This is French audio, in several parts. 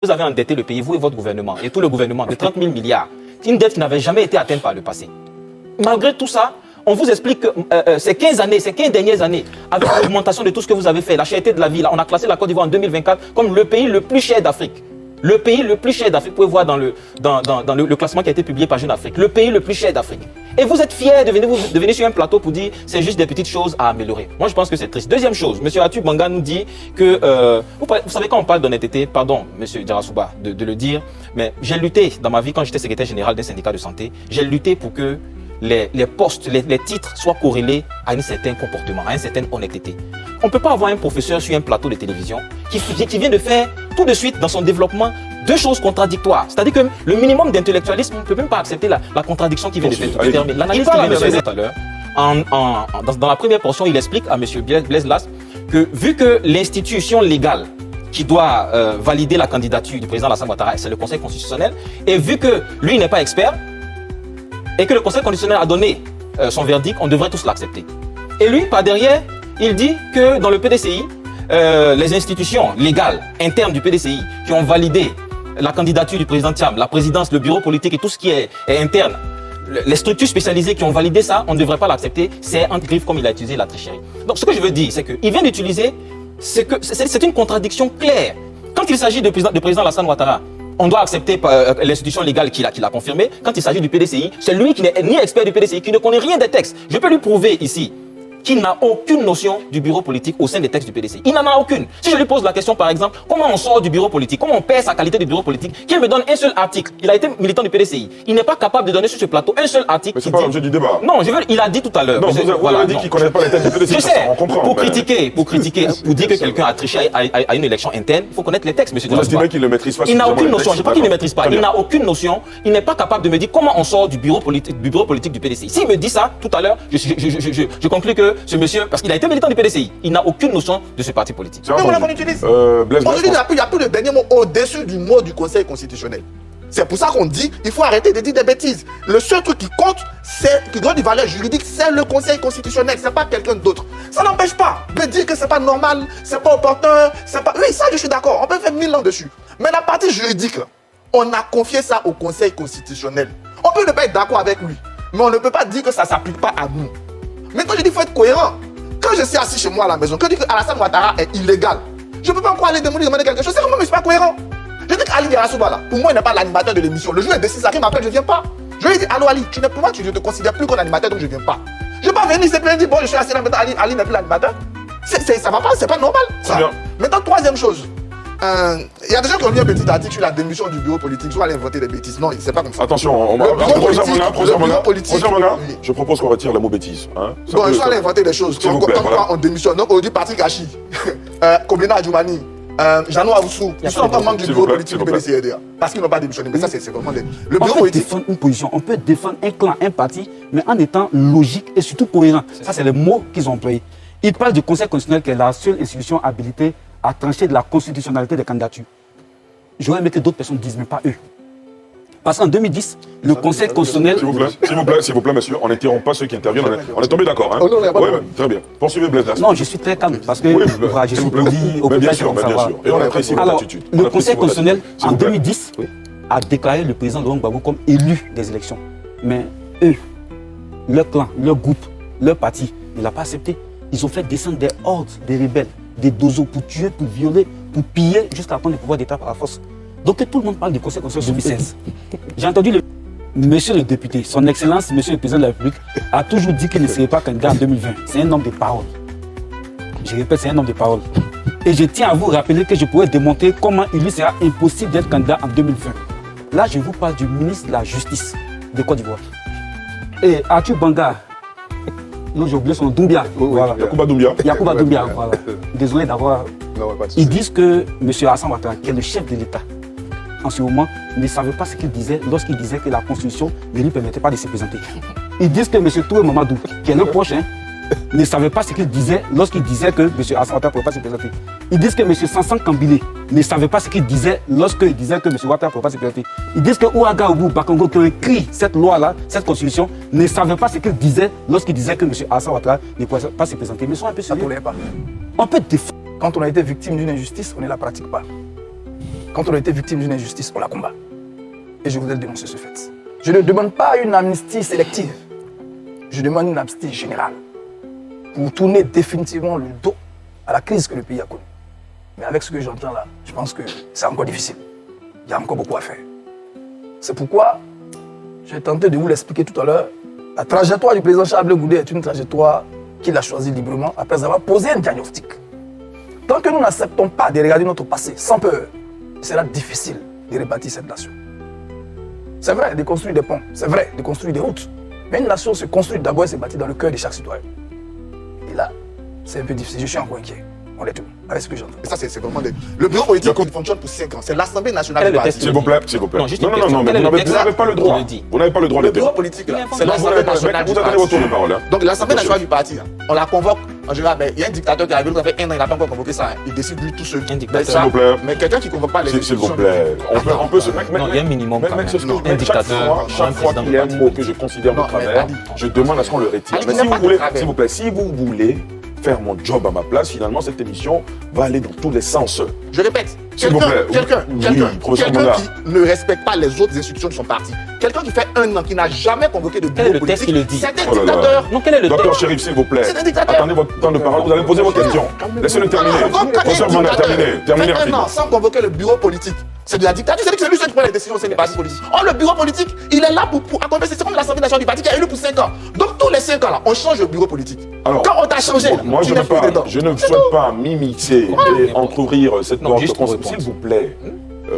Vous avez endetté le pays, vous et votre gouvernement, et tout le gouvernement, de 30 000 milliards. Une dette qui n'avait jamais été atteinte par le passé. Malgré tout ça, on vous explique que ces 15 dernières années, avec l'augmentation de tout ce que vous avez fait, la cherté de la vie, là, on a classé la Côte d'Ivoire en 2024 comme le pays le plus cher d'Afrique. Le pays le plus cher d'Afrique, vous pouvez voir dans le classement qui a été publié par Jeune Afrique, le pays le plus cher d'Afrique. Et vous êtes fiers de venir sur un plateau pour dire c'est juste des petites choses à améliorer. Moi, je pense que c'est triste. Deuxième chose, M. Atu Banga nous dit que, vous savez, quand on parle d'honnêteté, pardon, M. Djarasouba, de le dire, mais j'ai lutté dans ma vie, quand j'étais secrétaire général d'un syndicat de santé, j'ai lutté pour que les postes, les titres soient corrélés à un certain comportement, à une certaine honnêteté. On ne peut pas avoir un professeur sur un plateau de télévision qui vient de faire tout de suite dans son développement deux choses contradictoires. C'est-à-dire que le minimum d'intellectualisme ne peut même pas accepter la contradiction qui vient de faire. L'analyse qu'il vient de faire tout à l'heure, dans la première portion, il explique à M. Blaise Las que vu que l'institution légale qui doit valider la candidature du président Alassane Ouattara, c'est le Conseil constitutionnel, et vu que lui n'est pas expert, et que le Conseil constitutionnel a donné son verdict, on devrait tous l'accepter. Et lui, par derrière, il dit que dans le PDCI, les institutions légales internes du PDCI qui ont validé la candidature du président Thiam, la présidence, le bureau politique et tout ce qui est interne, les structures spécialisées qui ont validé ça, on ne devrait pas l'accepter. C'est entre griffes comme il a utilisé la tricherie. Donc ce que je veux dire, c'est qu'il vient d'utiliser, c'est une contradiction claire. Quand il s'agit du président Alassane Ouattara, on doit accepter l'institution légale qui l'a confirmé. Quand il s'agit du PDCI, c'est lui qui n'est ni expert du PDCI, qui ne connaît rien des textes. Je peux lui prouver ici qu'il n'a aucune notion du bureau politique au sein des textes du PDCI. Il n'en a aucune. Si je lui pose la question, par exemple, comment on sort du bureau politique, comment on perd sa qualité de bureau politique, qu'il me donne un seul article. Il a été militant du PDCI. Il n'est pas capable de donner sur ce plateau un seul article. Mais c'est pas l'objet du débat. Non, il a dit tout à l'heure. Non, vous avez dit qu'il ne connaît pas les textes du PDCI. Je sais. On comprend. Pour critiquer, pour dire que quelqu'un a triché à une élection interne, il faut connaître les textes, monsieur. Vous estimez qu'il ne maîtrise pas. Il n'a aucune notion. Je ne sais pas qu'il ne maîtrise pas. Il n'a aucune notion. Il n'est pas capable de me dire comment on sort du bureau politique du PDCI. S'il me dit ça tout à l'heure, je conclus que ce monsieur, parce qu'il a été militant du PDCI, il n'a aucune notion de ce parti politique. Mais voilà qu'on utilise. Aujourd'hui, il n'y a plus le dernier mot au-dessus du mot du Conseil constitutionnel. C'est pour ça qu'on dit qu'il faut arrêter de dire des bêtises. Le seul truc qui compte, qui donne une valeur juridique, c'est le Conseil constitutionnel, c'est pas quelqu'un d'autre. Ça n'empêche pas de dire que c'est pas normal, c'est pas opportun, c'est pas... Oui, ça je suis d'accord, on peut faire 1000 ans dessus. Mais la partie juridique, là, on a confié ça au Conseil constitutionnel. On peut ne pas être d'accord avec lui, mais on ne peut pas dire que ça ne s'applique pas à nous. Maintenant, je dis qu'il faut être cohérent. Quand je suis assis chez moi à la maison, quand je dis que Alassane Ouattara est illégal, je ne peux pas encore aller demander quelque chose. C'est comment je ne suis pas cohérent. Je dis qu'Ali Djarasouba, là, pour moi, il n'est pas l'animateur de l'émission. Le jour est décidé, ça qui m'appelle, je ne viens pas. Je lui ai dit, allô Ali, pour moi, tu ne te considères plus comme animateur, donc je ne viens pas. Je ne vais pas venir, c'est plein de dire, bon, je suis assis là, maintenant, Ali n'est plus l'animateur. Ça ne va pas, c'est pas normal. Ça. Maintenant, troisième chose. Il y a des gens qui ont lu un petit article sur la démission du bureau politique, soit aller inventer des bêtises. Non, c'est pas comme ça. Attention, je propose qu'on retire le mot bêtise. Hein. Bon, soit aller inventer des choses. Comme quoi on démissionne. Donc, on dit Patrick Hachi, Kobena Adjoumani, Jeannot Avoussou, ils sont encore membres du bureau politique du PDCRDA. Parce qu'ils n'ont pas démissionné. Mais ça, c'est vraiment le bureau politique. On peut défendre une position, on peut défendre un clan, un parti, mais en étant logique et surtout cohérent. Ça, c'est les mots qu'ils ont employés. Ils parlent du Conseil constitutionnel qui est la seule institution habilitée à trancher de la constitutionnalité des candidatures. J'aurais aimé que d'autres personnes disent, mais pas eux. Parce qu'en 2010, le Conseil constitutionnel... S'il vous plaît, monsieur, on n'interrompt pas ceux qui interviennent. On est tombé d'accord. Hein. Très bien. Poursuivez, Blaise. Non, je suis très calme parce que je suis poli au bien sûr. Et on apprécie votre attitude. Le Conseil constitutionnel, en 2010, a déclaré le président Laurent Gbagbo comme élu des élections. Mais eux, leur clan, leur groupe, leur parti, ne l'ont pas accepté. Ils ont fait descendre des hordes, des rebelles, des dozos pour tuer, pour violer, pour piller jusqu'à prendre le pouvoir d'État par la force. Donc que tout le monde parle du Conseil constitutionnel 2016. J'ai entendu monsieur le député, son Excellence, monsieur le Président de la République, a toujours dit qu'il ne serait pas candidat en 2020. C'est un homme de parole. Je répète, c'est un homme de parole. Et je tiens à vous rappeler que je pourrais démontrer comment il lui sera impossible d'être candidat en 2020. Là, je vous parle du ministre de la Justice de Côte d'Ivoire. Et Atu Banga, non, j'ai oublié son nom, Doumbia. Voilà. Yacouba Doumbia. Yacouba Doumbia, voilà. Désolé d'avoir... Ils disent que M. Alassane Ouattara, qui est le chef de l'État, en ce moment, ne savait pas ce qu'il disait lorsqu'il disait que la Constitution ne lui permettait pas de se présenter. Ils disent que M. Touré Mamadou, qui est le prochain, ne savait pas ce qu'il disait lorsqu'il disait que M. Alassane Ouattara ne pouvait pas se présenter. Ils disent que M. Sansan Kambilé ne savait pas ce qu'il disait lorsqu'il disait que M. Ouattara ne pouvait pas se présenter. Ils disent que Ouaga Oubou Bakongo, qui a écrit cette loi-là, cette constitution, ne savait pas ce qu'il disait lorsqu'il disait que M. Alassane Ouattara ne pouvait pas se présenter. Mais ils sont un peu sérieux. Ça ne pas. On peut défendre. Quand on a été victime d'une injustice, on ne la pratique pas. quand on a été victime d'une injustice, on la combat. Et je voudrais dénoncer ce fait. Je ne demande pas une amnistie sélective. Je demande une amnistie générale pour tourner définitivement le dos à la crise que le pays a connue. Mais avec ce que j'entends là, je pense que c'est encore difficile. Il y a encore beaucoup à faire. C'est pourquoi j'ai tenté de vous l'expliquer tout à l'heure. La trajectoire du président Charles Blé Goudé est une trajectoire qu'il a choisie librement après avoir posé un diagnostic. Tant que nous n'acceptons pas de regarder notre passé sans peur, il sera difficile de rebâtir cette nation. C'est vrai de construire des ponts, c'est vrai de construire des routes, mais une nation se construit d'abord et se bâtit dans le cœur de chaque citoyen. Et là, c'est un peu difficile, je suis encore inquiet. On est tout, avec ce que j'entends. Et ça, c'est vraiment... Le bureau politique il fonctionne pour 5 ans. C'est l'Assemblée nationale du parti. S'il vous plaît, s'il vous plaît. Non, juste Non, une non, non, question. mais Quel est vous le texte n'avez pas le droit. qui le dit? Vous n'avez pas le droit Le d'être. bureau politique, là, c'est Non, l'Assemblée nationale vous du attendez parti. votre tour de parole. Hein. Donc l'Assemblée Bien sûr. nationale du parti, là, on la convoque. En général, mais il y a un dictateur qui est arrivé, ça fait 1 an, il n'a pas encore convoqué ça. Hein. Il décide lui tout seul. Un dictateur. Mais ça, S'il vous plaît. Mais quelqu'un qui ne convoque pas les S'il vous institutions. plaît. On peut se. Non, il y a un minimum quand même. Un dictateur, chaque fois qu'il y a un mot que je considère de Non, mais travers, Ali. je demande à ce qu'on le retire. Ali, Mais il si n'y a vous pas de voulez, travers. s'il vous plaît, si vous voulez faire mon job à ma place, finalement, cette émission va aller dans tous les sens. Je répète, S'il vous plaît. quelqu'un Oui, professeur Manga. qui ne respecte pas les autres institutions de son parti, quelqu'un qui fait 1 an, qui n'a jamais convoqué de Quel est bureau le texte politique, qui le dit? c'est un Oh là là. dictateur. Non, quel est le Docteur texte? Chérif, s'il vous plaît. C'est un dictateur. Attendez votre temps de parole, vous allez poser vos questions. Laissez-le terminer. Professeur Manga, terminez. Terminez Fait 1 an rapidement. sans convoquer le bureau politique. C'est de la dictature. C'est lui qui prend les décisions au sein du parti politique. Or, le bureau politique, il est là pour accompagner. C'est comme l'Assemblée nationale du parti qui a élu pour 5 ans. Donc, tous les 5 ans, là, on change le bureau politique. Alors, Quand on t'a changé, là, moi, tu je n'es ne, plus dedans. je ne souhaite pas m'immiscer et entrouvrir cette Non, porte. juste pour répondre. S'il vous plaît,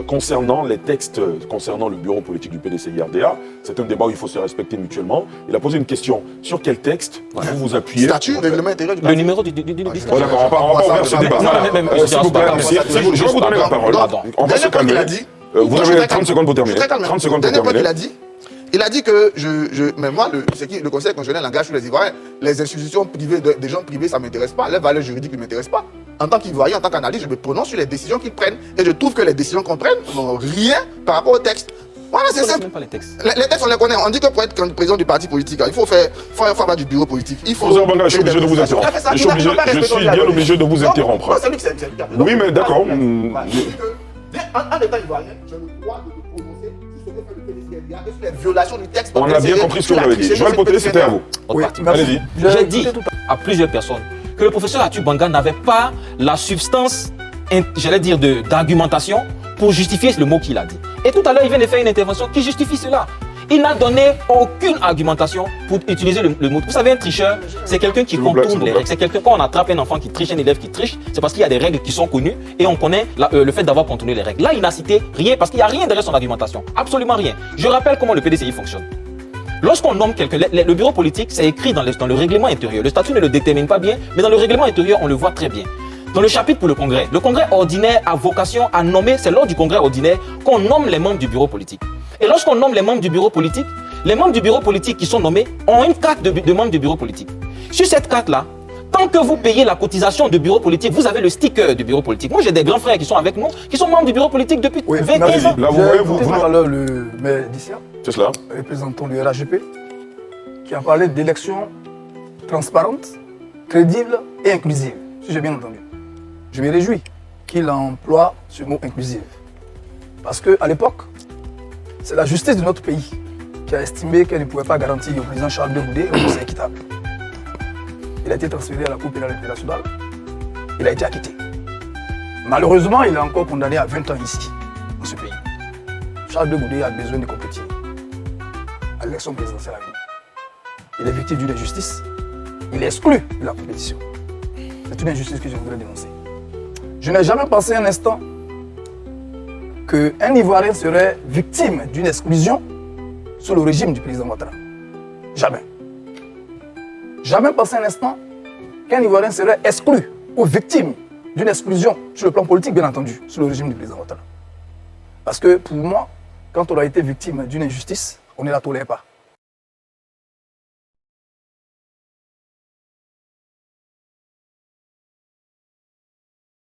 concernant les textes, concernant le bureau politique du PDCI-RDA, c'est un débat où il faut se respecter mutuellement. Il a posé une question. Sur quel texte vous vous appuyez? Statut, règlement intérieur du Le parti. numéro du Oh, d'accord, on va ouvrir ce débat. Non, mais S'il vous plaît, je vais vous donner la parole. Pardon. On va se Dernier point qu'il calmer. a dit. Vous avez 30 secondes pour terminer. 30 secondes pour Dernier point qu'il terminer. a dit. Il a dit que mais moi, le Conseil constitutionnel engage sur les Ivoiriens. Les institutions privées, des gens privés, ça ne m'intéresse pas. Les valeurs juridiques ne m'intéressent pas. En tant qu'Ivoirien, en tant qu'analyste, je me prononce sur les décisions qu'ils prennent. Et je trouve que les décisions qu'on prenne n'ont rien par rapport au texte. Voilà, c'est Je connais simple. même pas les textes. Les textes, on les connaît. On dit que pour être président du parti politique, il faut faire du bureau politique. Il faut. Professeur Banga, je suis obligé de vous interrompre. Je suis bien obligé de vous interrompre. C'est lui qui s'est Oui, mais d'accord. En étant ivoirien, je me crois de me prononcer sur ce que fait le PDCI et sur les violations du texte. On a bien compris ce que vous avez dit. Joël Poté, c'était à vous. Oui, parti. merci. Allez-y. J'ai dit à plusieurs personnes que le professeur Atu Banga n'avait pas la substance, j'allais dire, d'argumentation pour justifier le mot qu'il a dit. Et tout à l'heure, il vient de faire une intervention qui justifie cela. Il n'a donné aucune argumentation pour utiliser le mot. Vous savez, un tricheur, c'est quelqu'un qui S'il vous plaît, contourne s'il vous les plaît. règles. C'est quelqu'un, quand on attrape un enfant qui triche, un élève qui triche, c'est parce qu'il y a des règles qui sont connues et on connaît le fait d'avoir contourné les règles. Là, il n'a cité rien parce qu'il n'y a rien derrière son argumentation. Absolument rien. Je rappelle comment le PDCI fonctionne. Lorsqu'on nomme quelqu'un, le bureau politique, c'est écrit dans le règlement intérieur. Le statut ne le détermine pas bien, mais dans le règlement intérieur, on le voit très bien. Dans le chapitre pour le congrès ordinaire a vocation à nommer, c'est lors du congrès ordinaire qu'on nomme les membres du bureau politique. Et lorsqu'on nomme les membres du bureau politique, les membres du bureau politique qui sont nommés ont une carte de membre du bureau politique. Sur cette carte-là, tant que vous payez la cotisation de bureau politique, vous avez le sticker du bureau politique. Moi, j'ai des grands frères qui sont avec nous, qui sont membres du bureau politique depuis 25 ans. Là, vous J'ai voyez, écouté tout à l'heure le maire d'Issia, C'est cela. représentant du RHGP, qui a parlé d'élections transparentes, crédibles et inclusives, si j'ai bien entendu. Je me réjouis qu'il emploie ce mot inclusive. Parce qu'à l'époque, c'est la justice de notre pays qui a estimé qu'elle ne pouvait pas garantir au président Charles Blé Goudé un procès équitable. Il a été transféré à la Cour pénale internationale. Il a été acquitté. Malheureusement, il est encore condamné à 20 ans ici, dans ce pays. Charles Blé Goudé a besoin de compétir à l'élection présidentielle à venir. Il est victime d'une injustice. Il est exclu de la compétition. C'est une injustice que je voudrais dénoncer. Je n'ai jamais pensé un instant qu'un Ivoirien serait victime d'une exclusion sous le régime du président Ouattara. Jamais. Jamais pensé un instant qu'un Ivoirien serait exclu ou victime d'une exclusion sur le plan politique, bien entendu, sous le régime du président Ouattara. Parce que pour moi, quand on a été victime d'une injustice, on ne la tolère pas.